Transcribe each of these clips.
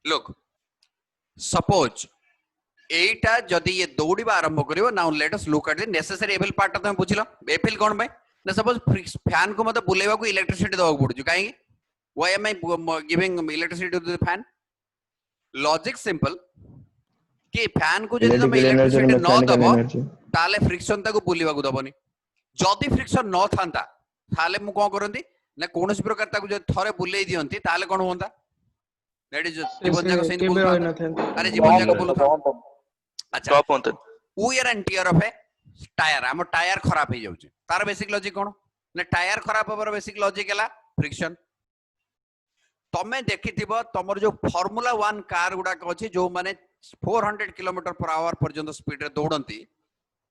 look, suppose एटा जदि ये दौड़िबा आरंभ करिवो, now let us look at the necessary evil part तमे बुझिलो एफिल कोन भाई ना सपोज फैन को मते बुलेवा को इलेक्ट्रिसिटी दवा पड़ुछ काहे why am I giving electricity to the fan? Logic simple कि फैन को जदि तमे इलेक्ट्रिसिटी न दबो ताले फ्रिक्शन ताको बुलिवा को दबोनी जदि फ्रिक्शन न थांता ताले मु कोन करंती ना कोनोस प्रकार ताको जदि थरे बुलेई दियंती ताले कोन होंता दैट इज जीवन जाको सेंती बुलता अरे जीवन जाको बुलता अच्छा wear and tear of a tyre हम टायर खराब हो जाउची तार बेसिक लॉजिक कोन ना टायर खराब होबर बेसिक लॉजिक हला फ्रिक्शन तमे देखिथिबो तमर जो फार्मूला 1 कार गुडा को अछि जो माने 400 किलोमीटर पर आवर पर्यंत स्पीड रे दौड़ंती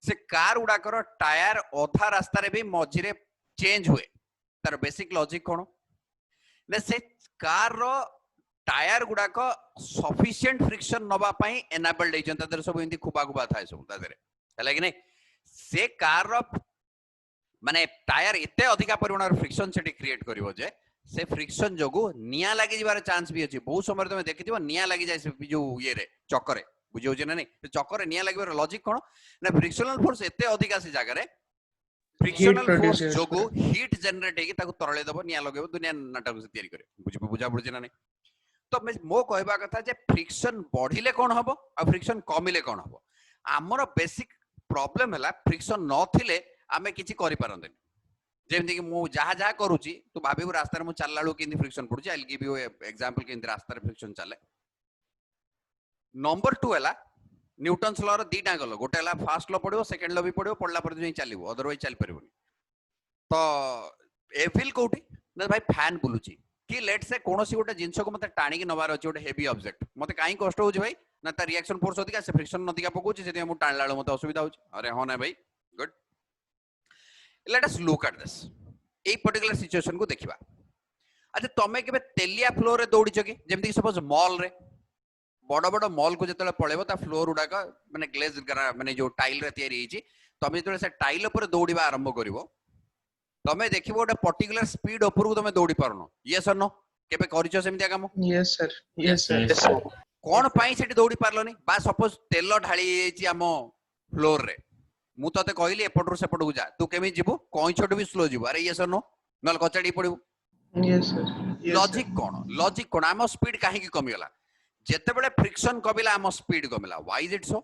से कार गुडा कर टायर ओधा रास्ता रे भी मझिरे चेंज हुए तार बेसिक लॉजिक कोन ने से कार रो टायर गुडा को सफिशिएंट फ्रिक्शन नबा पई एनेबल्ड हे जंता दर सब इंदी खुबा खुबा थाए सब तादरे हला कि नै से कार रो माने टायर एते अधिका परिमाण फ्रिक्शन सेटी क्रिएट करिवो जे से फ्रिक्शन जोगु निया लागि जिबार चांस भी अछि बहुत समय तमे देखिथिबो निया लागि जाय से जो ये रे चक्कर बुझियो जे नै से चक्कर निया लागिबार लॉजिक कोन ना फ्रिक्शनल फोर्स एते अधिका से जागा रे फ्रिक्शनल फोर्स जोगु हीट जनरेट हेकी ताको तरळे दबो निया लगेबो दुनिया नाटक से तयारी करे बुझा बुझे ना नै तो मो कहबा कथा जे फ्रिक्शन बढ़िले कोन हबो आ फ्रिक्शन कमिले कोन हबो हमर बेसिक प्रॉब्लम हला फ्रिक्शन न थिले आमे किछि करि पारंदे जेमति कि मु जहा जहा करूची तो भाबीबो रास्ता रे मु चलला लो किंदी फ्रिक्शन पडुची I will give you example किंदी रास्ता रे फ्रिक्शन चले नंबर 2 हला न्यूटन्स लॉ रो दीटा गलो गोटे हला फर्स्ट लॉ पडियो सेकंड लॉ भी पडियो पडला पर जे चलिबो अदरवाइज चल परिबोनी तो एफिल कोठी ना भाई फैन बुलुची कि लेट से कोनोसी गोटे जिंस को मते टाणी के नबार अछि गोटे हेवी ऑब्जेक्ट मते काई कष्ट होउची भाई ना ता रिएक्शन फोर्स अधिका से फ्रिक्शन नदिका पकोची सेति मु टाणला लो मते असुविधा होउची अरे हो ना भाई good let us look at this a particular situation को देखिबा अच्छा तमे केबे तेलिया फ्लोर रे दौड़ी छकी जेमति सपोज मॉल रे बड़ बड़ मॉल को जतले पळेबो ता फ्लोर उडा का माने ग्लेज माने जो टाइल रे तयारी हिची तमे जतले से टाइल ऊपर दौड़ीबा आरंभ करिवो तमे देखिबो गोटे पर्टिकुलर स्पीड ऊपर को तमे दौड़ी पारनो यस और नो केबे करिछो सेमितिया काम यस सर कोन पई सेठी दौड़ी पारलोनी बा सपोज तेल ढाली हिची आमो फ्लोर रे मु तते कहली एपटरो सेपट को जा तू केमी जीवो कोई छोट भी स्लो जीवो अरे यस और नो नल कचड़ी पड़िबो यस सर लॉजिक कोन आम स्पीड काहे की कमी गला जेते बेले फ्रिक्शन कमिला आम स्पीड कमिला व्हाई इज इट सो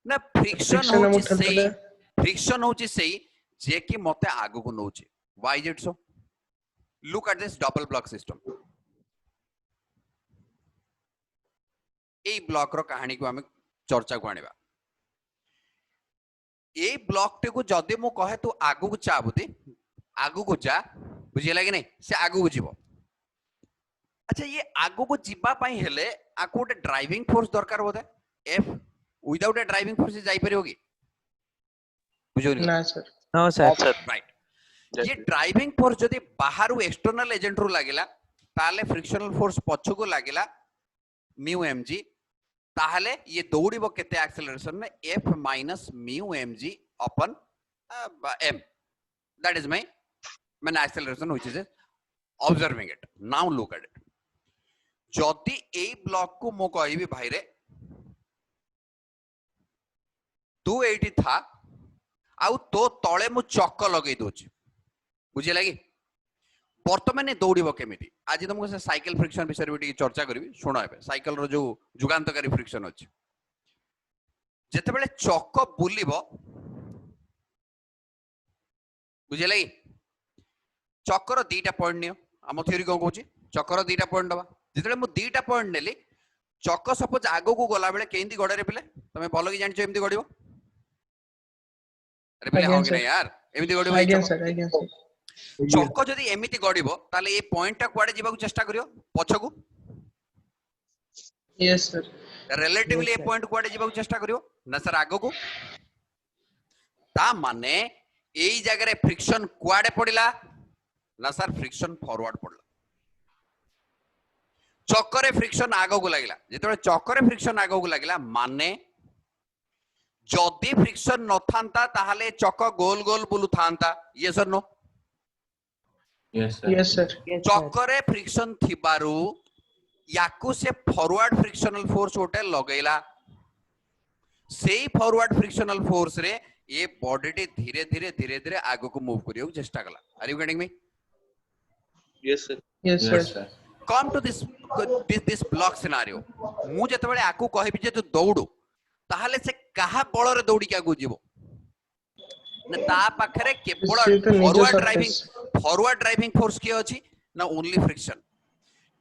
ना फ्रिक्शन होची सेही जे कि मते आगु को नउची why is it so look at this double block system A block रो कहानी को हम चर्चा को आनिबा ए ब्लॉक टे को जदि मु कहे तू आगु को चाबुती आगु को जा बुझिला कि नै से आगु को जीवो अच्छा ये आगु को जीवा पई हेले आको गोटे ड्राइविंग फोर्स दरकार होता एफ विदाउट ए ड्राइविंग फोर्स जाई परियोगी बुझोनी ना सर नो सर राइट ये ड्राइविंग फोर्स जदि बाहरु एक्सटर्नल एजेंट रु लागिला ताले फ्रिक्शनल फोर्स पछकु लागिला म्यू एमजी ताहले ये दौड़िबो केते एक्सेलरेशन में f minus mu mg upon m that is my acceleration which is observing it now look at it जदि ए ब्लॉक को मो कहबी भाई रे तू एठी था आउ तो तळे मु चक्क लगेई दोची बुझे लागी वर्तमान दौड़िबो केमिति आज तुमको से साइकिल फ्रिक्शन विषय रे चर्चा करबी सुनो एबे साइकिल रो जो जुगांतकारी फ्रिक्शन अछि जेते बेले चक्क बुलिबो बुझे लागी चक्कर दीटा पॉइंट नियो हम थ्योरी को कहूची चक्कर दीटा पॉइंट दबा जेते मु दीटा पॉइंट नेली चक्क सपोज आगो को गला बेले केंदी गडे रे पिले तमे भलो की जानछो एमती गडिबो अरे पिले हो कि नै यार एमती गडिबो आज्ञा सर चक्क जदि एमिति गडिबो ताले ए पॉइंट टा कुआडे जीवा को चेष्टा करियो पछकू यस सर रिलेटिवली ए पॉइंट कुआडे जीवा को चेष्टा करियो ना सर आगो को ता माने एई जगह रे फ्रिक्शन कुआडे पडिला ना सर फ्रिक्शन फॉरवर्ड पडला चक्कर फ्रिक्शन आगो को लागिला जेतबे चक्कर फ्रिक्शन आगो को लागिला माने जदि फ्रिक्शन न थांता ताहाले चक्क गोल गोल बुलु थांता यस और नो यस सर चक्कर फ्रिक्शन थिबारु याकू से फॉरवर्ड फ्रिक्शनल फोर्स गोटे लगेला से फॉरवर्ड फ्रिक्शनल फोर्स रे ये बॉडी टी धीरे धीरे आगो को मूव करियो चेष्टा कला are you getting me Yes, sir. Yes, Yes, sir. sir. Come to this block scenario मु जेतेबेले आकू कहबी जे तू दौड़ू ताहले से कहा बल रे दौड़ी के आगू जीवो ना ता पाखरे केवल से तो निज फॉरवर्ड ड्राइविंग फोर्स के अछि ना ओनली फ्रिक्शन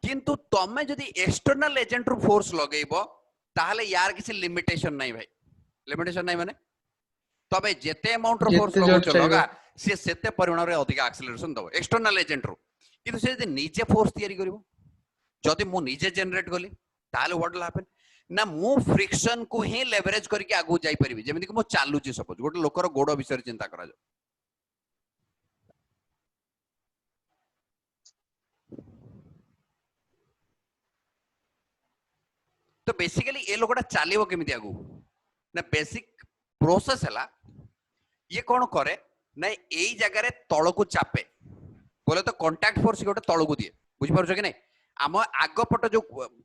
किंतु तमे जदी एक्सटर्नल एजेंट रो फोर्स लगेइबो ताहले यार किसी लिमिटेशन नहीं भाई लिमिटेशन नहीं माने तबे जेते अमाउंट रो फोर्स जेते लगो जोर चलगा से सेते परिमाण रे अधिक एक्सेलरेशन दबो एक्सटर्नल एजेंट रो किंतु से जदी निजे फोर्स तयारी करिवो जदी मु निजे जनरेट कली ताहले व्हाट विल हैपन ना मु फ्रिक्शन को ही लेवरेज करके आगु जाई परिबी जेमिति कि मु चालू छी सपोज गोटे लोकर गोड़ विषय चिंता करा जाओ तो बेसिकली ए लोकटा चालिबो केमिति आगु ना बेसिक प्रोसेस हला ये कौन करे ना एई जगह रे तळ को चापे बोले तो कांटेक्ट फोर्स गोटे तळ को दिए बुझि पारछो कि नै आम आगपट जो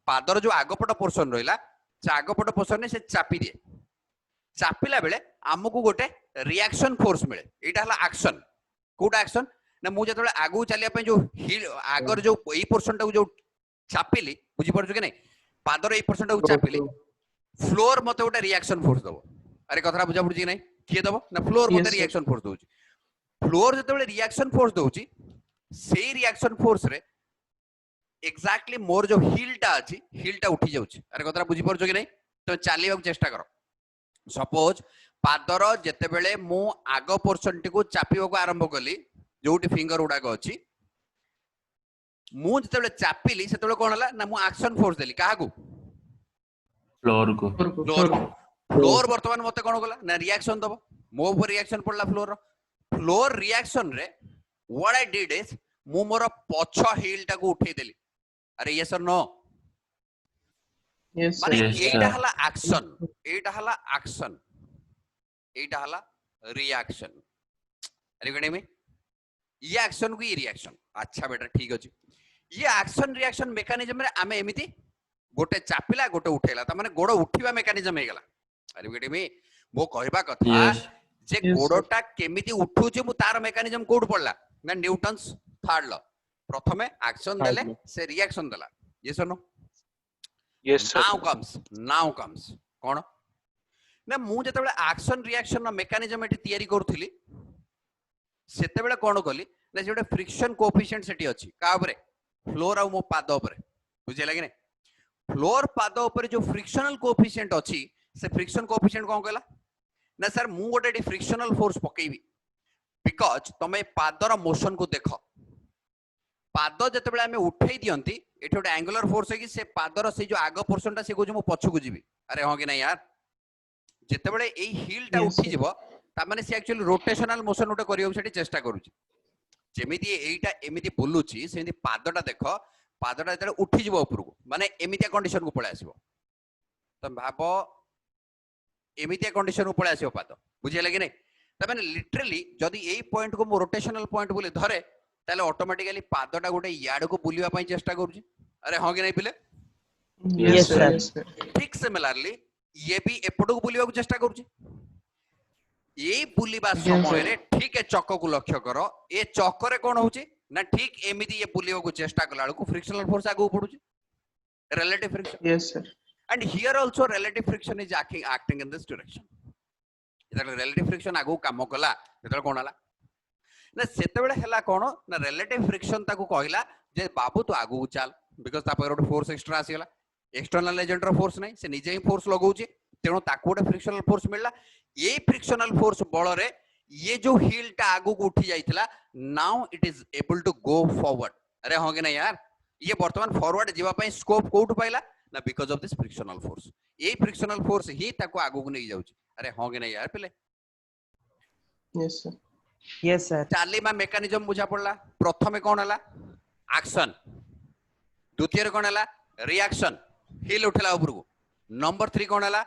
पादर जो आगपट पोर्शन रहिला से आगपट पोर्शन ने से चापी दिए चापिला बेले आमको गोटे रिएक्शन फोर्स मिले एटा हला एक्शन कोटा एक्शन ना मु जतले आगु चलिया पे जो हिल आगर जो एई पोर्शन टा जो चापिली बुझि पारछो कि नै पादर एई पोर्शन टा चापिली फ्लोर मते गोटे रिएक्शन फोर्स दबो अरे कथरा बुझा पड़छि कि नै किए दबो ना फ्लोर Yes, मते sir. रिएक्शन फोर्स दोछि फ्लोर जतले रिएक्शन फोर्स दोछि सेई रिएक्शन फोर्स रे एक्जाक्टली मोर जो हिलटा अछि हिलटा उठी जाउछि अरे कतरा बुझि परछो कि नै तो चालिबा चेष्टा करो सपोज पादर जेते बेले मु आग पोर्शन टी को चापिबा को आरंभ कली जोटी फिंगर उडा को अछि मु जेते बेले चापिली सेते बेले कोन हला ना मु एक्शन फोर्स देली काहा को Floor को. फ्लोर वर्तमान मते कोन गला ना रिएक्शन दबो मो ऊपर रिएक्शन पड़ला फ्लोर रो फ्लोर रिएक्शन रे व्हाट आई डिड इज मु मोर पछ हिलटा को उठै देली अरे यस और नो Yes, माने sir. Yes, एटा sir. हला एक्शन एटा हला एक्शन एटा हला रिएक्शन अरे गणे में ये एक्शन को ये रिएक्शन अच्छा बेटा ठीक अछि ये एक्शन रिएक्शन मेकानिज्म रे आमे एमिति गोटे चापिला गोटे उठेला त माने गोड़ उठिबा मेकानिज्म हे गेला अरे गणे में मो कहबा कथा Yes. जे Yes, गोड़टा केमिति उठुचे मु तार मेकानिज्म कोड पड़ला ना न्यूटन्स थर्ड लॉ प्रथमे एक्शन Third देले law. से रिएक्शन देला यस और no Yes, sir. now comes कोन ना मु जतबेले एक्शन रिएक्शन नो मेकानिज्म एटी तयारी करथली सेतेबेले कोन कली ना जेटे फ्रिक्शन कोएफिशिएंट सेटी अछि का ऊपर फ्लोर आ मो पाद ऊपर बुझे लागे नै फ्लोर पाद ऊपर जो फ्रिक्शनल कोएफिशिएंट अछि से फ्रिक्शन कोएफिशिएंट कोन कहला ना सर मु गोटे फ्रिक्शनल फोर्स पकेबी बिकॉज तमे पादर मोशन को देख पाद जेतेबेले हमें उठै दियंती एठी गोटे एंगुलर फोर्स है कि से पादर से जो आग पोर्शन ता से को जो मु पछु को जीवी अरे हां कि नै यार जेतेबेले एई हिल टा Yes, उठी जीवो ता माने से एक्चुअली रोटेशनल मोशन उठे करियो सेठी चेष्टा करूची जेमिति एईटा एमिति बोलुची सेमिति पादटा देखो पादटा जेतेबेले उठी जीवो ऊपर को माने एमितिया कंडीशन को पळे आसीबो तम भाबो एमितिया कंडीशन को पळे आसीबो पाद बुझे लागे नै ता माने लिटरली जदी एई पॉइंट को मु रोटेशनल पॉइंट बोले धरे ताले ऑटोमेटिकली पादटा गोटे याड को बुलिवा पई चेष्टा करूची अरे हां कि नै पिले Yes, sir. Yes, sir. ठीक सिमिलरली ये भी एपटो को बुलिवा को चेष्टा करूची ये बुलिबा Yes, समय sir. रे ठीक है चक्क को लक्ष्य करो ए चक्क रे कोन होची ना ठीक एमिति ये बुलिवा को चेष्टा कला को फ्रिक्शनल फोर्स आगु पडुची relative friction Yes, sir. and here also relative friction is acting in this direction जेतले relative friction आगु काम कला जेतले कोन हला ना सेतेबेले हला कोन ना relative friction ताकू कहला जे बाबू तो आगु चल बिकॉज़ ता पर गोटे फोर्स एक्स्ट्रा आसीला एक्सटर्नल एजेंट रो फोर्स नै से निजे ही फोर्स लगाउची तेनो ताकू गोटे फ्रिक्शनल फोर्स मिलला ये फ्रिक्शनल फोर्स बल रे ये जो हिल टा आगु को उठी जाइतला now it is able to go forward अरे हां कि नै यार ये वर्तमान फॉरवर्ड जीवा पई स्कोप कोउट पाइला ना because of this frictional force ये फ्रिक्शनल फोर्स ही ताकू आगु को नै जाउची अरे हां कि नै यार पिले Yes, sir. Yes, sir. चालीमा मेकानिज्म बुझा पड़ला प्रथमे कोन हला एक्शन द्वितीय रे कोन हला रिएक्शन हिल उठला ऊपर को नंबर 3 कोन हला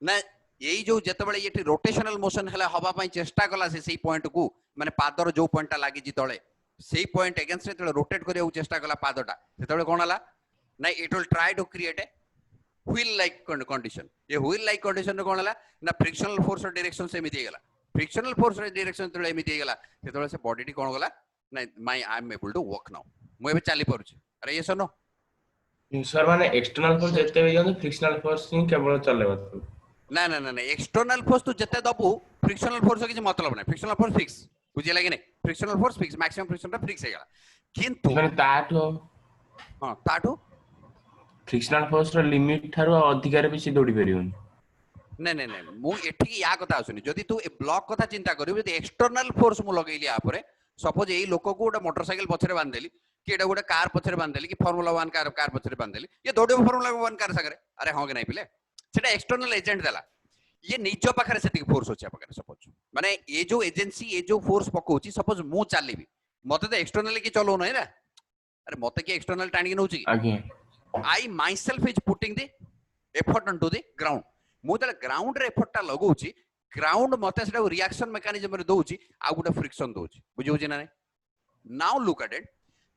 ना यही जो जेतेबेले येठी रोटेशनल मोशन हला हवा पई चेष्टा कला से सेही पॉइंट को माने पादर जो पॉइंटटा लागि जी तळे सेही पॉइंट अगेंस्ट रे रोटेट करिया चेष्टा कला पादटा सेतेबेले कोन हला ना it will try to create a wheel like condition ये व्हील लाइक कंडीशन कोन हला ना फ्रिक्शनल फोर्स डायरेक्शन से एमिति गेला फ्रिक्शनल फोर्स डायरेक्शन तळे एमिति गेला सेतळे से बॉडी टी कोन गला ना my I am able to walk now मु एबे चाली परुछि अरे यस नो सर माने एक्सटर्नल फोर्स जते भी जान फ्रिक्शनल फोर्स ही केवल चलेबा ना ना ना ना एक्सटर्नल फोर्स तू जते दबु फ्रिक्शनल फोर्स के मतलब नै फ्रिक्शनल फोर्स फिक्स बुझे लागे नै frictional force fix maximum friction ता फिक्स हे गेला किंतु माने ताठो हां ताठो फ्रिक्शनल फोर्स रो लिमिट थारो अधिकार बेसी दौड़ी परियोन नै नै नै मु एठी या कथा आसुनी जदी तू ए ब्लॉक कथा चिंता करियो जदी एक्सटर्नल फोर्स मु लगेली आ परे सपोज एई लोक को गोटे मोटरसाइकिल पछरे बांध देली कि एटा गोटे कार पछरे बांध देली कि फार्मूला 1 कार पछरे बांध देली ये दौड़े फार्मूला 1 कार सगरे अरे हां के नै पिले सेटा एक्सटर्नल एजेंट देला ये निज पाखरे सेति फोर्स होछि पाखरे सपोज माने ये जो एजेंसी ये जो फोर्स पकोछि सपोज मु चालीबी मते तो एक्सटर्नली की चलो नै रे अरे मते की एक्सटर्नल टाणी के नउछि आगे I myself is putting the effort onto the ground. मु तले ग्राउंड रे एफर्ट टा लगौछि ग्राउंड मते सेटा रिएक्शन मेकानिज्म रे दउछि आ गुटा फ्रिक्शन दउछि बुझियोछि ना नै नाउ लुक एट इट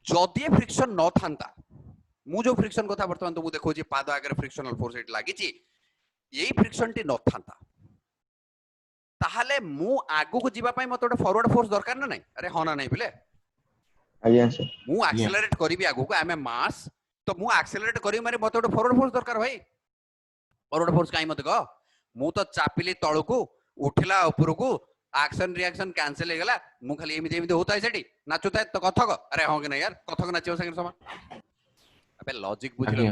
जदि फ्रिक्शन न थांता मु जो फ्रिक्शन कथा वर्तमान तो मु देखौछि पाद आगे फ्रिक्शनल फोर्स एट लागिछि एई फ्रिक्शन टी न थांता ताहाले मु आगु को जीवा पई मते ओटा फॉरवर्ड फोर्स दरकार ना नै अरे होना नै बिले आज्ञा सर मु एक्सेलरेट करबी आगु को आई एम ए मास तो मु एक्सेलरेट करी मारे मते ओटा फॉरवर्ड फोर्स दरकार भाई फॉरवर्ड फोर्स काई मते कह मु तो चापिली तळकू उठिला ऊपर को एक्शन रिएक्शन कैंसिल हे गेला मु खाली एमिति एमिति होता है सेठी नाचुता है तो कथक अरे हां कि नै यार कथक नाचियो संगे समान अबे लॉजिक बुझलो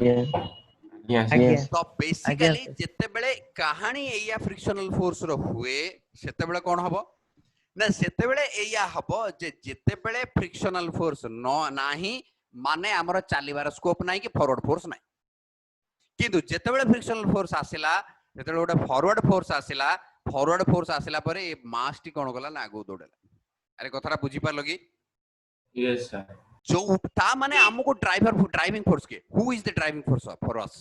यस तो बेसिकली जते बेले कहानी एया फ्रिक्शनल फोर्स रो हुए सेते बेले कोन हबो ना सेते बेले एया हबो जे जते बेले फ्रिक्शनल फोर्स न नाही माने हमर चालीबार स्कोप नाही कि फॉरवर्ड फोर्स नाही किंतु जते बेले फ्रिक्शनल फोर्स आसिला जते बेले ओटा फॉरवर्ड फोर्स आसिला परे ए मास टी कोन गला ना आगो दोडेला अरे कथरा बुझी पारलो कि यस सर जो ता माने हमको ड्राइविंग फोर्स के who is the driving force for us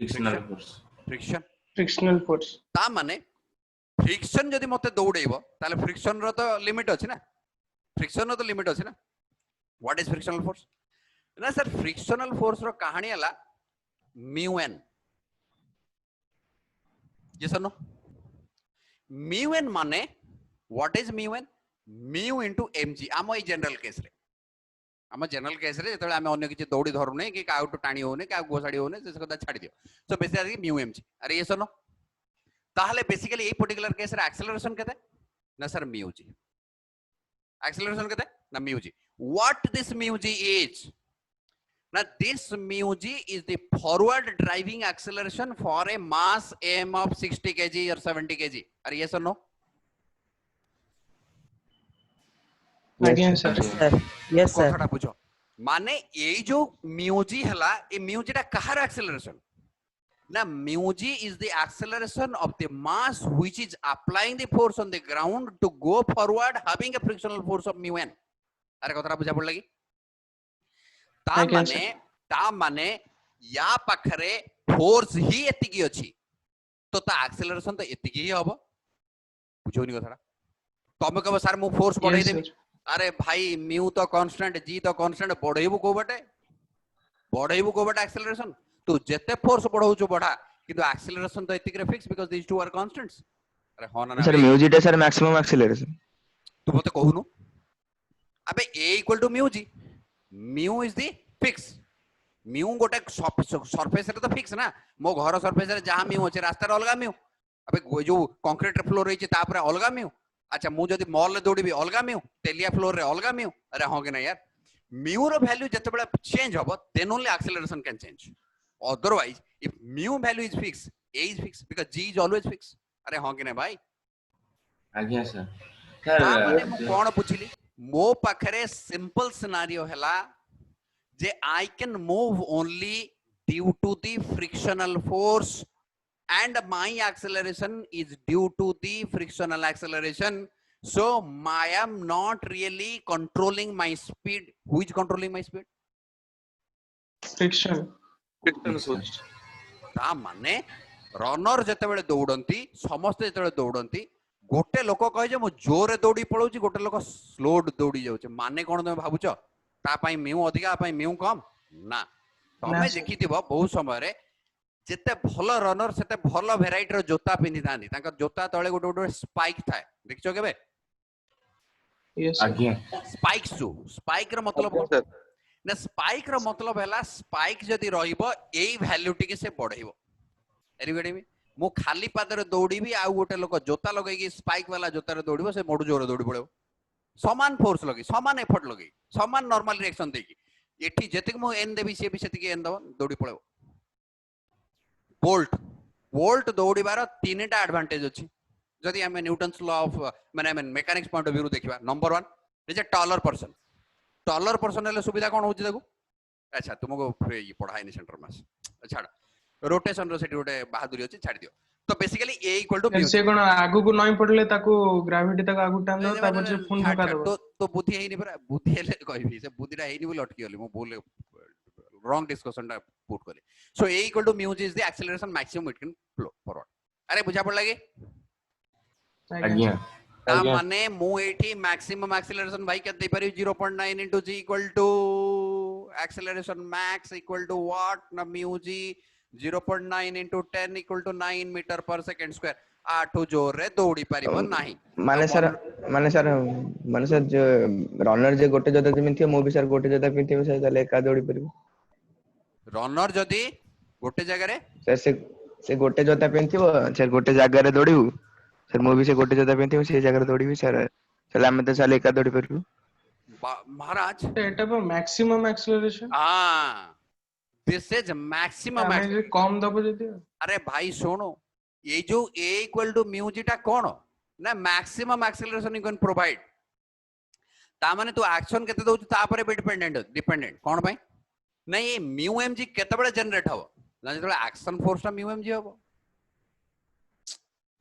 frictional force friction Frictional force. ता माने फ्रिक्शन जदी मते दौड़ेइबो ताले फ्रिक्शन रो तो लिमिट अछि ना फ्रिक्शन रो तो लिमिट अछि ना व्हाट इज फ्रिक्शनल फोर्स ना सर फ्रिक्शनल फोर्स रो कहानी हला म्यू एन यस और नो म्यू एन माने what is mu N mu into m g आम ए जनरल केस रे आम जनरल केस रे जतले आमे अन्य किछि दौड़ी धरु नै कि काउटो टाणी होने का गोसाडी होने से कथा छाडी दियो सो बेसिकली म्यू एमजी अरे यस और नो ताहले बेसिकली ए पर्टिकुलर केस रे एक्सेलरेशन केते ना सर म्यू जी एक्सेलरेशन केते ना mu g what this mu g is ना this mu g is the forward driving acceleration for a mass m of 60 kg or 70 kg अरे yes और no Again, sir. Yes sir कथाटा बुझो माने ए जो म्यू जी हला ए mu जीटा कहार एक्सेलरेशन ना mu g is the acceleration of the mass which is applying the force on the ground to go forward having a frictional force of mu N अरे कथाटा बुझा पड़ लगी Again, sir. ता माने या पाखरे फोर्स ही एतिकी अछि तो ता एक्सेलरेशन तो एतिकी ही हबो बुझोनी कथाटा तमे कहबो सर मु फोर्स बढ़ाई Yes, देबी sir. अरे भाई म्यू तो कांस्टेंट जी तो कांस्टेंट बढ़ेबू को बटे एक्सेलरेशन तू जते फोर्स बढ़ाउछु बढ़ा किंतु एक्सेलरेशन तो एतिक रे fix because these two are constants अरे हो ना सर म्यू जीटा सर मैक्सिमम एक्सीलरेशन तू मते कहूनु अबे a equal to mu g mu is the fix mu गोटे सरफेस रे तो फिक्स ना मो घर सरफेस रे जहां म्यू अछि रास्ता रे अलगा म्यू अबे जो कंक्रीट फ्लोर रही तापर अलगा म्यू अच्छा मु जदी मॉल रे दौड़बी अलगा म्यू तेलिया फ्लोर रे अलगा म्यू अरे हां कि ना यार म्यू रो वैल्यू जते बेला चेंज हबो then only acceleration can change otherwise if mu value is fix a is fixed because g is always fixed अरे हां कि ना भाई आज्ञा सर ता माने मु सर कोन बुझिली मो पाखरे सिंपल सिनेरियो हला जे I can move only due to the frictional force and my acceleration is due to the frictional acceleration so I am not really controlling my speed who is controlling my speed Friction. Friction force ता माने runner जते बेले दौड़ंती समस्त जते बेले दौड़ंती गोटे लोक कहे जे मो जोर रे दौड़ी पळौची गोटे लोक स्लो दौड़ी जाउचे माने कोन तमे भाबुचो ता पई म्यू अधिका पई म्यू कम ना तमे sir. देखिथिबो बहुत समय रे जेते भल रनर सेते भल भेराइटी रो जोता पिंधि थांदी तांका जोता तळे गोटे गोटे स्पाइक थाए देखिछो केबे Yes, sir. आज्ञा स्पाइक शू स्पाइक रो मतलब ଆଜ୍ଞା ସାର୍ ना स्पाइक रो मतलब हैला स्पाइक जदी रहिबो एई वैल्यू टिके से बढ़ेइबो एरिगडी मी मु खाली पादरे दौड़ीबी आ गोटे लोक जोता लगेगी स्पाइक वाला जोतारे दौड़िबो से मोडू जोर दौड़ी पड़ेबो समान फोर्स लगे समान एफर्ट लगे समान नॉर्मल रिएक्शन देकी एठी जेतिक मु एन देबी से भी सेतिक एन दबो दौड़ी पड़ेबो बोल्ट बोल्ट दौड़ीबार तीनटा एडवांटेज अछि जदि हमें न्यूटन्स लॉ ऑफ माने मेकानिक्स पॉइंट ऑफ व्यू देखिबा number 1 is a taller person हेले सुविधा कोन होछि देखो अच्छा तुमको ये पढ़ाई नहीं सेंटर मास छाड़ रोटेशन रो सेठी गोटे बहादुरी अछि छाड़ दियो तो बेसिकली ए इक्वल टू से कोन आगु को नई पड़ले ताको ग्रेविटी तक आगु टान दो तापर से फोन ठका दो तो बुद्धि हेनी परा बुद्धि हेले कहबी से बुद्धिटा हेनी बोली अटकी गली मो बोल रॉन्ग डिस्कशन टा पुट करे so a equal to mu is the acceleration maximum it can flow forward अरे बुझा पड़ लागे आज्ञा ता माने मु एठी मैक्सिमम एक्सेलरेशन भाई के दे पारी 0.9 into g equal to acceleration max equal to what ना mu g 0.9 into 10 equal to 9 meter per second square आठो जोर रे दौड़ी परिबो नाही माने सर जो रनर जे गोटे जोता पिंथियो मो भी सर गोटे जोता पिंथियो से ताले एका दौड़ी परिबो रनर जदी गोटे जगह रे सर से गोटे जोता पिंथियो सर गोटे जगह रे दौड़िबो सर मो भी से गोटे जोता पिंथियो से जगह रे दौड़िबी सर चले हम तो साले एका दौड़ी परिबो महाराज एटा पर मैक्सिमम एक्सेलरेशन हां दिस इज मैक्सिमम हमें कम दबो जदी अरे भाई सुनो ये जो a इक्वल टू म्यू जी टा कोन ना maximum acceleration you can provide ता माने तू एक्शन केते दउ ता पर डिपेंडेंट कोन भाई नहीं ये म्यू एम जी केते बळे जनरेट हबो ना जेतबळे एक्शन फोर्स टा म्यू एम जी हबो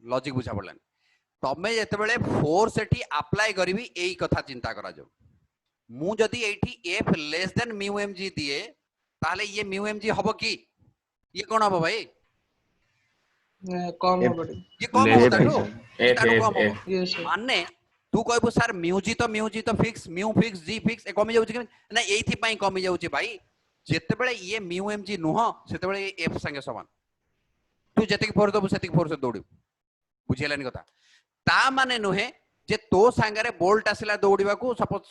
लॉजिक बुझा पड़लानी तमे जेतबळे फोर्स एठी अप्लाई करबी एई कथा चिंता करा जो मु जदी एठी F less than mu M G दिए ताले ये म्यू एम जी हबो की ये कोन हबो भाई कम हो ये कम ले होता भाई तो एफ तारो कम एफ हो यस माने तू कहबो सर म्यू जी तो fix mu fix g fix ए कमी जाउची कि ना एथि पई कमी जाउची भाई जेते बेले ये म्यू एम जी नुह सेते बेले एफ संगे समान तू जेते फोर्स दबो सेते फोर्स दौड़ी बुझिलानी कथा ता माने नुहे जे तो संगे बोल्ट आसिला दौड़ीबा को सपोज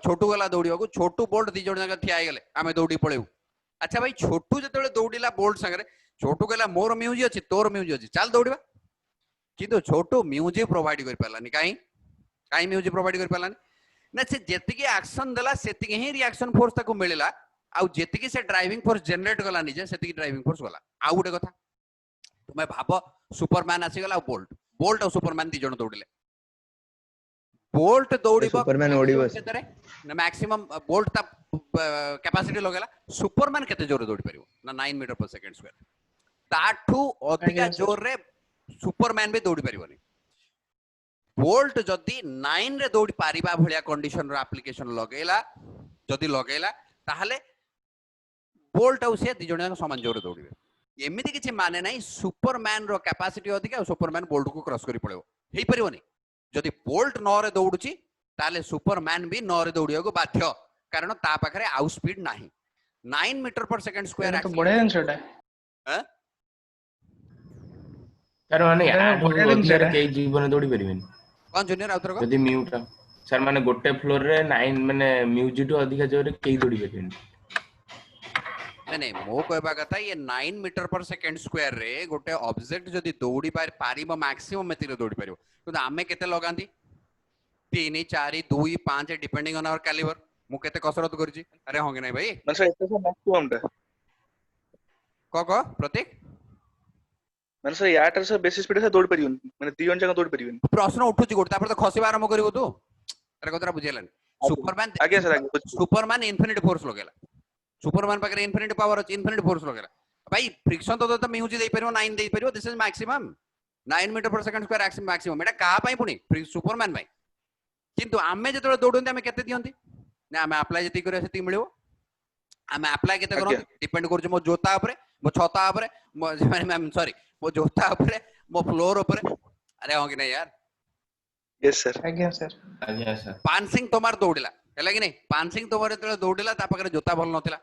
छोटू गला दौड़ीबा को छोटू बोल्ट दी जण जगह थिया गले आमे दौड़ी पळेउ अच्छा भाई छोटू जेते दौड़ीला बोल्ट संगे छोटू कहला मोर म्यूजिक अछि तोर म्यूजिक अछि चल दौड़ीबा किंतु छोटू म्यूजिक प्रोवाइड कर पालानी काई म्यूजिक प्रोवाइड कर पालानी ना से जेतिकी एक्शन देला सेतिकी ही रिएक्शन फोर्स ताको मिलिला आ जेतिकी से ड्राइविंग फोर्स जनरेट गला निजे सेतिकी ड्राइविंग फोर्स गला आ गुटे कथा तुमे भाबो सुपरमैन आसी गला बोल्ट और सुपरमैन दी जण दौड़िले बोल्ट दौड़ीबो सुपरमैन ओडिबो केतरे ना मैक्सिमम बोल्ट ता कैपेसिटी लगेला सुपरमैन केते जोर दौड़ी परिबो ना 9 मीटर पर सेकंड स्क्वायर ताठू अधिका जोर रे सुपरमैन भी दौड़ी परिबोनी बोल्ट जदी 9 रे दौड़ी पारिबा भलिया कंडीशन रो एप्लीकेशन लगेला जदी लगेला ताहले बोल्ट और से दी जण समान जोर दौड़िबे एमिति किछि माने नाही सुपरमैन रो कैपेसिटी अधिका और सुपरमैन बोल्ट को क्रॉस करि पड़ेबो हेई परिबोनी जदी बोल्ट 9 रे दौड़ुची ताले सुपरमैन भी 9 रे दौड़िया को बाध्य कारण ता पाखरे आउट स्पीड नाही 9 मीटर पर सेकंड स्क्वायर तो बढ़िया आंसर है हैं सर माने बढ़िया आठ जिनिस अधिकार है। के जीवन दौड़ी परिबेन कौन जूनियर आउतर को जदी म्यूटा सर माने गोटे फ्लोर रे 9 माने म्यूजिक तो अधिका जोर के दौड़ी परिबेन नहीं मो कहबा कथा ये 9 मीटर पर सेकंड स्क्वायर रे गोटे ऑब्जेक्ट जदी दौड़ी पारिबो मैक्सिमम मेति रे दौड़ी परिबो तो आमे केते लगांती 3 4 2 5 डिपेंडिंग ऑन आवर कैलिबर मु केते कसरत करजी अरे होंगे नहीं भाई ମାନେ ସାର୍ ଏତେ ମ୍ୟାକ୍ସିମମ୍ ଟା को प्रतीक ମାନେ ସାର୍ ୟାଟାରେ ସାର୍ ବେଶୀ ସ୍ପିଡ୍ ରେ ଦୌଡ଼ି ପାରିବନି ମାନେ ଦି ଜଣ ଯାକ ଦୌଡ଼ି ପାରିବେନି प्रश्न उठुची गोटे तापर तो खसिबा आरंभ करिवो तू अरे कतरा बुझेलानी सुपरमैन सुपरमैन इन्फिनिटी फोर्स लगेला सुपरमैन पाखरे इन्फिनिटी पावर अछि इन्फिनिटी फोर्स लगेला भाई फ्रिक्शन तो म्यूजिक दे परिवो 9 दे परिवो this is maximum 9 metre per second square maximum एटा का पई पुनी सुपरमैन भाई किंतु आमे जतले दौडोंते आमे केते दियंती ना आमे अप्लाई जति करे सेति मिलिवो आमे अप्लाई केते करो डिपेंड करछ मो जोता ऊपर मो छता ऊपर मैम सॉरी मो जोता ऊपर मो फ्लोर ऊपर अरे हो कि नहीं यार यस सर आज्ञा सर आज्ञा सर पान सिंह तोमार दौड़िला हैला कि नहीं पान सिंह तोमार जतले दौड़िला ता पाखरे जोता भल नथिला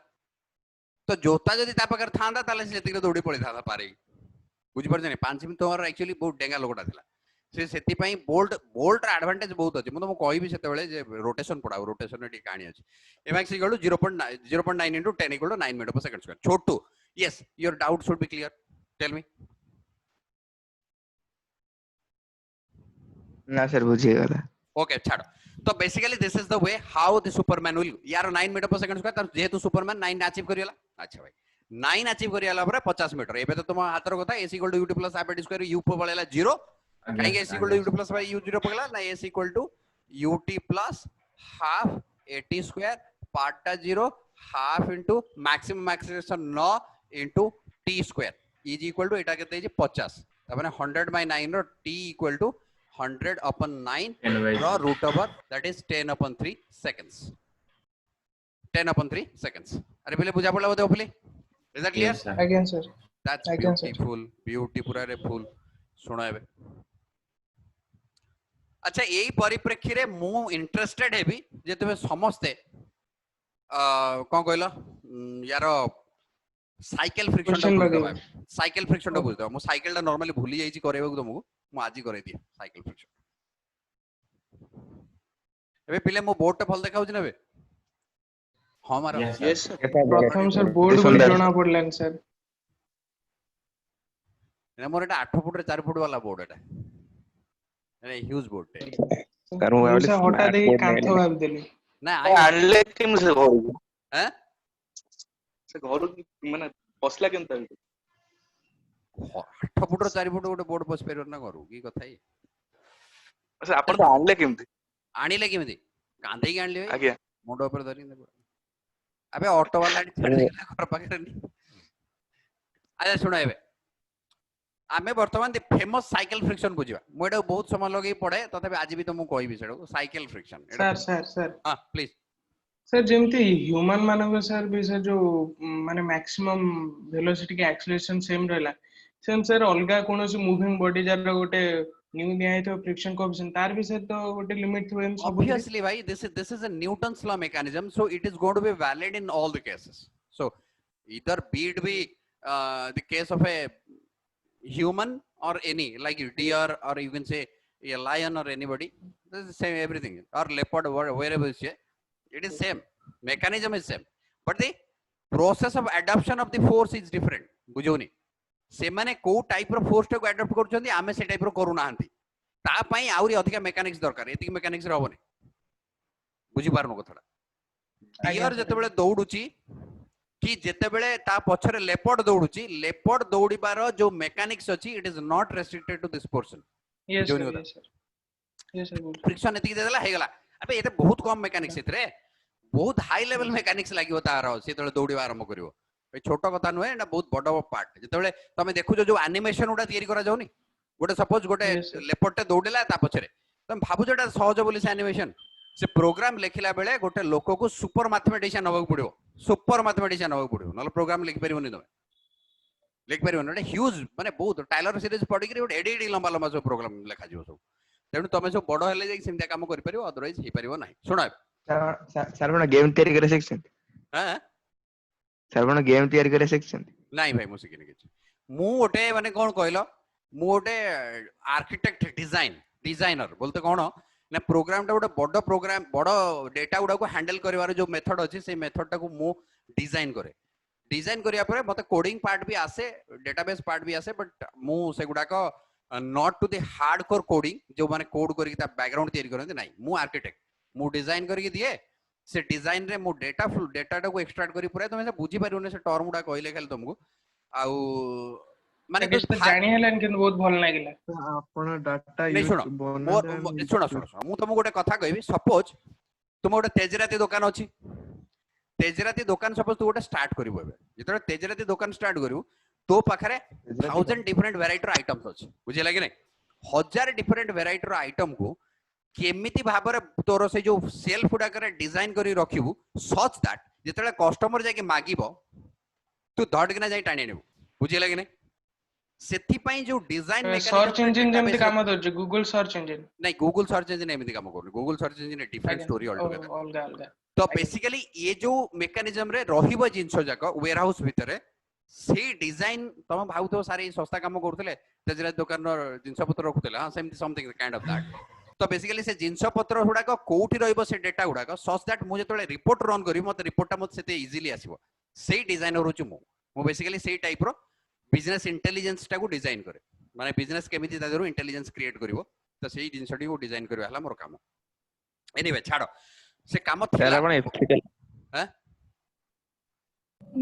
तो जोता जदि ता पाखर थांदा ताले से सेतिक दौड़ी पड़ी था पारे बुझि परछ नै 5 मिनिट तोर एक्चुअली बहुत डेंगा लोकटा थिला से सेति पई बोल्ट बोल्ट रा एडवांटेज बहुत अछि म कहबी सेते बेले जे रोटेशन पडाउ रोटेशन रे कहानी अछि MX equal to 0.9 into 10 equal to 9 meter per second square Chhotu yes your doubt should be clear tell me ना सर बुझिए गला okay छाड़ तो basically this is the way how the Superman will यार 9 metre per second square जेहेतु Superman 9 achieve करियला अच्छा भाई 9 achieve करियला पर 50 मीटर एबे तो तुम हातर कथा s equal to ut plus half at square u पळेला 0 काहे s equal to ut plus by u 0 पगला ना s equal to ut plus half at square part टा 0 half into maximum acceleration 9 into t square is equal to एटा केते जे 50 त माने 100 by 9 row t equal to 100 upon 9 raw root over that is 10 upon 3 seconds 10 upon 3 seconds अरे पहले बुझा पड़ला बोते ओफली is that clear Yes, sir. Again, sir. that's Again, sir. beauty पूरा रे फुल सुनो एबे अच्छा एई परिप्रेक्षी रे मु इंटरेस्टेड हेबी जे तबे समस्ते कोन कहलो यार साइकिल फ्रिक्शन Question टा वगैरह। बुझदबा साइकिल फ्रिक्शन टा बुझदबा मु साइकिल टा नॉर्मली भूली जाईची करेबो तुमको मु आजी करे दिए साइकिल फ्रिक्शन एबे पिले मो बोर्ड टा भल देखाउछ नेबे हां मारो Yes, sir. yes sir प्रथम सर बोर्ड बोली सुंदर। जणा पडलान सर ना मोर एटा 8 फुट रे 4 फुट वाला बोर्ड एटा अरे ह्यूज बोर्ड टे सर मु मुसा हटा स्मार्ट दे बोर्ड कांथ नहीं भाब देली ना आनले केम से घर हैं से घर माने पसला केम ता 8 फुट रे 4 फुट गोटे बोर्ड बस पेर ना करू की कथा ही अच्छा आपण तो आनले केम आनिले केमिति कांधे की आनले आज्ञा मुंड ऊपर धरि अबे ऑटो वाला छाड़ी घर पाखे नहीं अच्छा सुनो एबे आमे वर्तमान फेमस साइकिल फ्रिक्शन बुझिबा मु एटा बहुत समय लगे पड़े तथापि आज भी तुमको कहबी सेडो साइकिल फ्रिक्शन सर हां प्लीज सर जेमती ह्यूमन मानव सर भी सर जो माने मैक्सिमम वेलोसिटी के एक्सेलरेशन सेम रहला सेम सर अलगा कोनोसी मूविंग बॉडी जार गोटे न्यू दिया है तो फ्रिक्शन कोएफिशिएंट तार भी सर तो गोटे लिमिट थवे सब obviously why this is a Newton's law mechanism so it is going to be valid in all the cases so either be it be the case of a human or any like deer or you can say a lion or anybody this is the same everything or leopard wherever is it is same mechanism is same but the process of adoption of the force is different बुझोनी से माने को type रो force को adopt करछंती आमे से type रो करू नाहंती ता पई आउरी अधिक मेकानिक्स दरकार एतिक मेकानिक्स रे होबनी बुझी पारनो कथाडा डियर जते बेले दौडुची कि जते बेले ता पछरे लेपर्ड दौडुची लेपर्ड दौड़ीबार जो मेकानिक्स अछि it is not restricted to this portion yes जोनी सर होता। यस सर फ्रिक्शन एतिक देला हेगला अबे एते बहुत कम मेकानिक्स इतरे बहुत हाई लेवल मेकानिक्स लागियो तार से तळे दौड़ीबा आरंभ करिवो ए छोटो कथा नुहे ना बहुत बड़ पार्ट जते बेले तमे देखु जो एनिमेशन उडा तयारी करा जाउनी गोटे सपोज गोटे Yes, sir. लेपर्ड टे दौड़िला ता पछरे तमे भाबु जेटा सहज बोली से एनिमेशन से प्रोग्राम लिखिला बेले गोटे लोक को सुपर मैथमेटिशियन होबा पड़िवो सुपर मैथमेटिशियन होबा पड़िवो नले प्रोग्राम लिख परिवोनी तमे लिख परिवोनी एटा ह्यूज माने बहुत टाइलर सीरीज पढी करी गोटे एडी एडी लंबा लंबा सब प्रोग्राम लिखा जिवो सब तेणु तमे सब बड़ हेले जे सिमता काम करि परिवो अदरवाइज हे परिवो नाही सुनो सर बना गेम तैयारी करे सेक्शन हां सर बना गेम तैयारी करे सेक्शन नाही भाई मु सिकिनी किछ मु ओटे माने कोन कहलो मु ओटे आर्किटेक्ट डिजाइनर बोलते कोन ना प्रोग्राम टा गोटे बड़ प्रोग्राम बड़ डेटा गुडा को हैंडल करिवार जो मेथड अछि से मेथड टा को मु डिजाइन करिया परे मते कोडिंग पार्ट भी आसे डेटाबेस पार्ट भी आसे बट मु से गुडा को not to the hardcore coding जो माने कोड करी ता बैकग्राउंड तैयारी करते नाही मु आर्किटेक्ट मु डिजाइन करी दिए से डिजाइन रे मु डेटा को एक्सट्रैक्ट करी पुरा तमे से बुझी परिउने से टर्म गुडा कहले खाली तुमको आउ माने किस पे जानी हेलन कि बहुत भल लागिला आपण डाटा नहीं सुनो सुनो मु तुमको गोटे कथा कहबी सपोज तुम गोटे तेजराती दुकान अछि तेजराती दुकान सपोज तू गोटे स्टार्ट करिवो एबे जेतरे तेजराती दुकान स्टार्ट करिवो तो पाखरे 1000 डिफरेंट वैरायटी रो आइटम्स अछि बुझिला कि नहीं 1000 डिफरेंट वैरायटी रो आइटम को केमिति भाबरे तोर से जो सेल्फ गुडा करे डिजाइन करी रखिबू सच दैट जेतले कस्टमर जाके मागिबो तू धड किना जाई टाणी नेबू बुझिला कि नहीं सेथि पई जो डिजाइन सर्च इंजिन जेमति मेकानिज्म काम दउछ गूगल सर्च इंजिन नहीं गूगल सर्च इंजिन एमती काम करूनी Google search engine a different story all together अलगा अलगा तो आज्ञा। बेसिकली ये जो मेकानिज्म रे रहिबो जिंस जाक वेयर हाउस भितरे से डिजाइन तम भाउतो सारे सस्ता काम करथले तेजराज दुकान जिंस पत्र रखुतले हां सेमती समथिंग काइंड ऑफ दैट तो बेसिकली से जिंस पत्र गुडा कोठी रहइबो से डेटा गुडा सच दैट मु जेतले रिपोर्ट रन करी मते रिपोर्टटा मते सेते इजीली आसीबो सेही डिजाइनर होछु मु बेसिकली सेही टाइप रो बिजनेस इंटेलिजेंस टा को डिजाइन करे माने बिजनेस केमिति तादरो इंटेलिजेंस क्रिएट करिवो तो सेही जिंसटी को डिजाइन करबा हला मोर काम एनीवे छाड़ो से काम सर थिला आपण एथिकल हां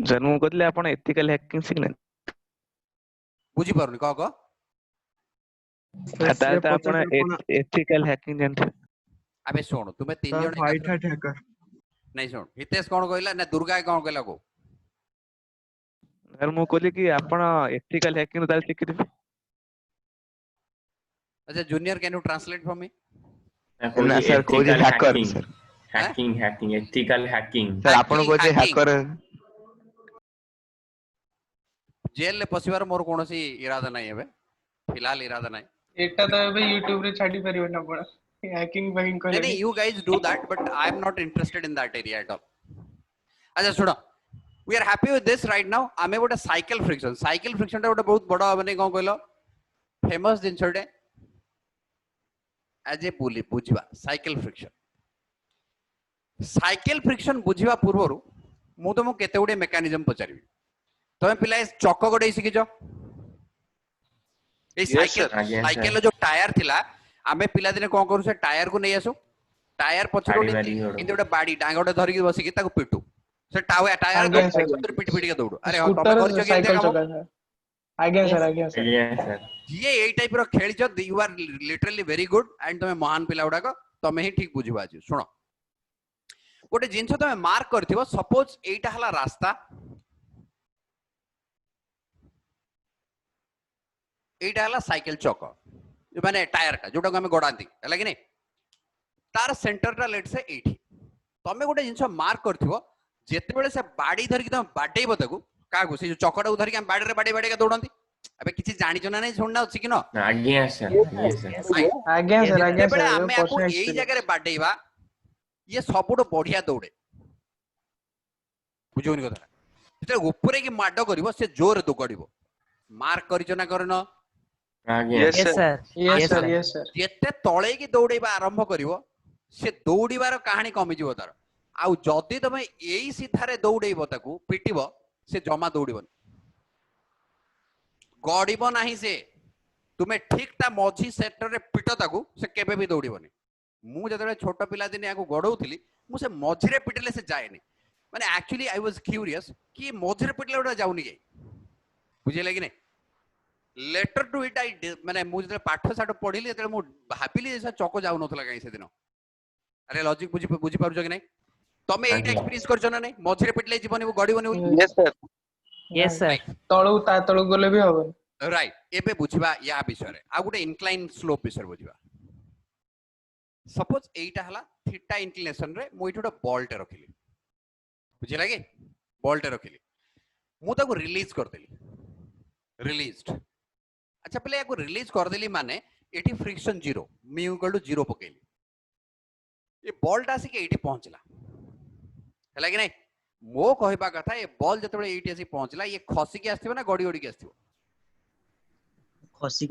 सर मु कहले आपण एथिकल हैकिंग सिखना बुझी पारुनी कह आता आपण एथिकल हैकिंग जानते अबे सुन तुम्हें तीन जण व्हाइट हैट हैकर नहीं सुन हितेश कौन कहला ना दुर्गा कौन कहला को सर मु कहली कि आपण एथिकल हैकिंग ताल सिखिथिबे अच्छा junior can you translate for me ना सर कोई hacker sir hacking ethical hacking sir आपण को जे हैकर जेल ले पसिबार मोर कोनोसी इरादा नहीं है फिलहाल इरादा नहीं एटा तो एबे YouTube रे छाडी परिबे ना पण हैकिंग बाइंग नहीं करे नहीं you guys do that but I am not interested in that area at all अच्छा सुनो we are happy with this right now आमे गोटे साइकिल फ्रिक्शन टा गोटे बहुत बड़ा माने कोन कहलो फेमस जिंसटे एज ए बुली बुझिबा साइकिल फ्रिक्शन बुझिबा पूर्वरु मु तुमको केते गुडे मेकानिज्म पचारिबी तमे पिला चक गडे सिखिछ ए साइकिल जो टायर थिला आमे पिला दिने कोन करू से टायर को नै आसु टायर पछरो किंतु गोटे बाडी डांगोटे धरि के बसिकी ताको पिटू से टायर को पिट के दौड़ो अरे हां तमे करछ के साइकिल चका आज्ञा सर ये एई टाइप रो खेलिछ you are literally very good and तमे महान पिला उडा को तमे ही ठीक बुझिबा आज सुनो गोटे जिंस तमे मार्क करथिबो सपोज एटा हला रास्ता एटा हला साइकिल चक माने टायर टा जोटा को हमें गडांती हला कि नै तार सेंटर टा लेट से एठी तमे गोटे जिंस मार्क करथिबो जेते बेले से बाडी धरि कि तमे बाडेइबो ताकू कागु से जो चकड़ा धरि कि हम बाडी रे बाडी के दौड़ंती अबे किछि जानि जना नै सुनना अछि कि न आज्ञा सर आज्ञा सर हमें आपको एई जगह रे बाडेइबा ये सबुड बढ़िया दौड़े बुझोनी कथा जेते ऊपरे की माडो करिवो से जोर दुगडिवो मार्क करिछ ना करन यस सर जेते तळे की दौड़ेबा आरंभ करिवो से दौड़ीबार कहानी कमी जिवो तार आउ जदी तमे एई सीधारे दौड़ेइबो ताकू पिटिबो से जमा दौड़िबो गडिबो नाही से तुमे ठीक ता मझी सेक्टर रे पिटो ताकू से केबे भी दौड़िबोनी मु जतले छोट पिला दिने याको गडौथिली मु से मझी रे पिटले से जायनी माने एक्चुअली आई वाज क्यूरियस कि मझी रे पिटले उडा जाउनी के बुझिले कि नै लेटर टू इट आई माने मु जतले पाठ साठ पढिली जतले मु भाबिली जे चको जाउ नथला काई से दिन अरे लॉजिक बुझी पारुछ कि नै तमे एटा एक्सपीरियंस करछ ना नै मझी रे पिटले जीवन गडिबोनी यस सर तळु ता तळु गले भी होबो राइट एबे बुझिबा या विषय रे आ गुटे इंक्लाइन स्लोप विषय बुझिबा सपोज एटा हला थीटा इंक्लिनेशन रे मु इठोटा बॉल्ट रखिली बुझिला कि बॉल्ट रखिली मु ताको रिलीज कर देली रिलीज्ड अच्छा पहले याको रिलीज कर देली माने एठी friction zero mu equal to zero पकेली ये बॉल्ट आसी के एठी पहुंचला हला कि नै मो कहबा कथा ये बॉल जतबे एठी आसी पहुंचला ये खसी के आस्थिबो ना गडी गडी के आस्थिबो खसी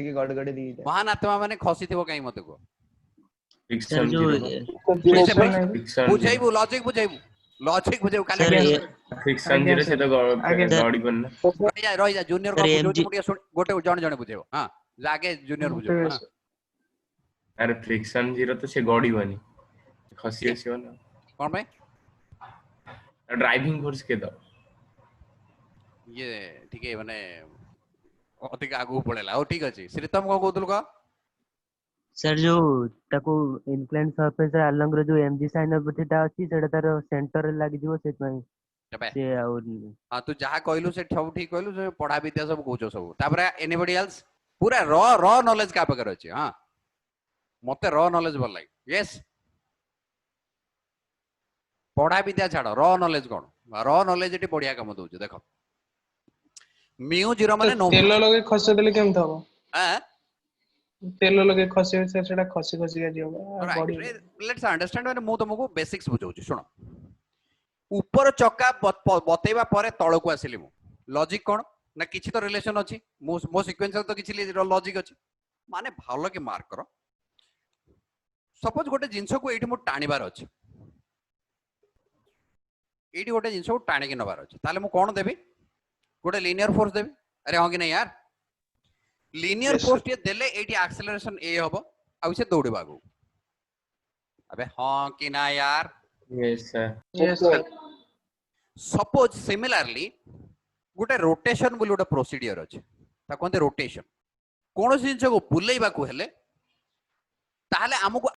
के गड गड दी महान आत्मा माने खसी थिबो काई मते को फ्रिक्शन बुझाइबो लॉजिक बुझाइबो काले फ्रिक्शन जीरो से तो गडी बन रही जा जूनियर को बुझो गोटे जण जण बुझेबो हां जाके जूनियर बुझो हां अरे फ्रिक्शन जीरो तो से गडी बनी खसी आसीबो ना कोन भाई ड्राइविंग फोर्स के दो ये ठीक है माने अधिक आगु पड़ेला ओ ठीक अछि श्रीतम को कहतुल का सर जो ताको इनक्लाइन सरफेस अलंग रो जो एमजी साइन बटेटा अछि सेटा तार सेंटर रे लागि दिवो से से और हां तू जहा कहलु से ठौ ठीक कहलु से पढ़ा विद्या सब कहजो सब तापर एनीबॉडी एल्स पूरा रॉ नॉलेज का पकर अछि हां मते रॉ नॉलेज भल लागे यस पढ़ा विद्या छाड़ रॉ नॉलेज कोन रॉ नॉलेज एटी बढ़िया काम दउछ देखो म्यू 0 माने नो तेल लगे खसे देले केमत हबो हां तेल लगे खसे सर सेटा खसी खसी का जीव बॉडी लेट्स अंडरस्टैंड माने मु तुमको बेसिक्स बुझौछु सुनो ऊपर चक्का बतेबा परे तळको आसिली मु लॉजिक कोन ना किछि तो रिलेशन अछि मो सीक्वेंस तो किछि लॉजिक अछि माने भालो के मार्क करो सपोज गोटे जिंस को एठी मु टाणीबार अछि एठी गोटे जिंस को टाणी के नबार अछि ताले मु कोन देबी गोटे लीनियर फोर्स देबी अरे हां कि नहीं यार लीनियर Yes, फोर्स ये देले एठी एक्सेलरेशन ए हबो आ से दौड़बा गो अबे हां कि ना यार yes sir yes sir suppose similarly गोटे रोटेशन बोली गोटे प्रोसीडियर अछि ता कोनते रोटेशन कोन जिंस को बुलेइबा को हेले ताहले हमको